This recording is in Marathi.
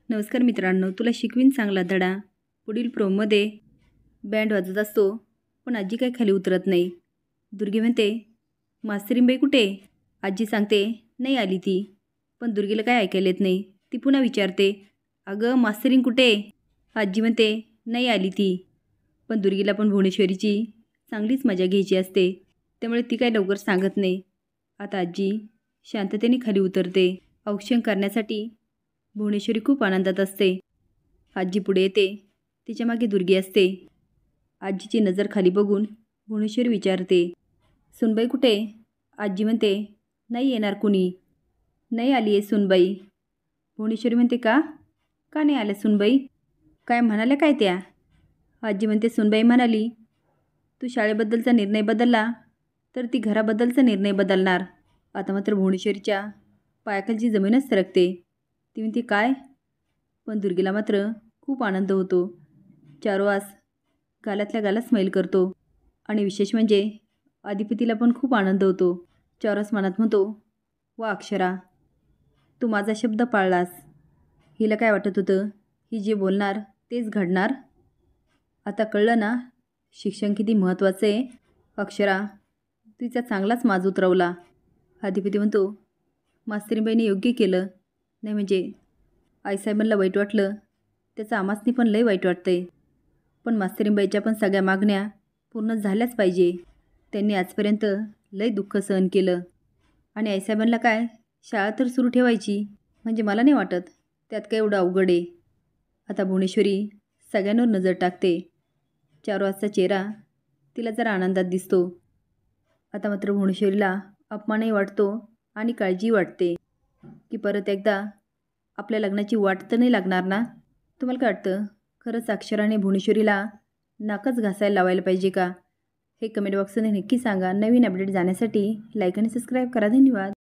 नमस्कार मित्रांनो, तुला शिकवीन चांगला धडा. पुढील प्रोमध्ये बँड वाजत असतो पण आजी काय खाली उतरत नाही. दुर्गी म्हणते, मास्तरींबाई कुठे? आजी सांगते, नाही आली ती. पण दुर्गीला काय ऐकायला येत नाही. ती पुन्हा विचारते, अगं मास्तरीन कुठे? आजी म्हणते, नाही आली ती. पण दुर्गीला पण भुवनेश्वरीची चांगलीच मजा घ्यायची असते, त्यामुळे ती काय लवकर सांगत नाही. आता आजी शांततेने खाली उतरते. औक्षण करण्यासाठी भुवनेश्वरी खूप आनंदात असते. आजी पुढे येते, तिच्या मागे दुर्गी असते. आजीची नजर खाली बघून भुवनेश्वरी विचारते, सुनबाई कुठे? आजी म्हणते, नाही येणार कुणी. नाही आली आहे सुनबाई. भुवनेश्वरी म्हणते, का का नाही आल्या सुनबाई? काय म्हणाल्या काय त्या? आजी म्हणते, सुनबाई म्हणाली, तू शाळेबद्दलचा निर्णय बदलला तर ती घराबद्दलचा निर्णय बदलणार. आता मात्र भुवनेश्वरीच्या पायाखालची जमीनच सरकते. ती म्हणते, काय? पण दुर्गीला मात्र खूप आनंद होतो. चारोआस गालातल्या गालात स्माईल करतो. आणि विशेष म्हणजे अधिपतीला पण खूप आनंद होतो. चारोआस मनात म्हणतो, वा अक्षरा, तू माझा शब्द पाळलास. हिला काय वाटत होतं, ही जे बोलणार तेच घडणार. आता कळलं ना शिक्षण किती महत्त्वाचं आहे. अक्षरा, तिचा चांगलाच माज उतरवला. अधिपती म्हणतो, मास्तरीबाईने योग्य केलं. नाही म्हणजे आईसाहेबांना वाईट वाटलं त्याचं आमासनी पण लय वाईट वाटतंय. पण मास्तरीबाईच्या पण सगळ्या मागण्या पूर्ण झाल्याच पाहिजे. त्यांनी आजपर्यंत लय दुःख सहन केलं. आणि आईसाहेबांना काय शाळा तर सुरू ठेवायची, म्हणजे मला नाही वाटत त्यात काय एवढं अवघड आहे. आता भुवनेश्वरी सगळ्यांवर नजर टाकते. चारोआसचा चेहरा तिला जरा आनंदात दिसतो. आता मात्र भुवनेश्वरीला अपमानही वाटतो आणि काळजीही वाटते की परत एकदा आपल्या लग्नाची वाट तर नाही लागणार ना. तुम्हाला काय वाटतं, खरंच अक्षराने भुवनेश्वरीला नाकच घासायला लावायला पाहिजे का? हे कमेंट बॉक्समध्ये नक्की सांगा. नवीन अपडेट जाण्यासाठी लाईक आणि सबस्क्राईब करा. धन्यवाद.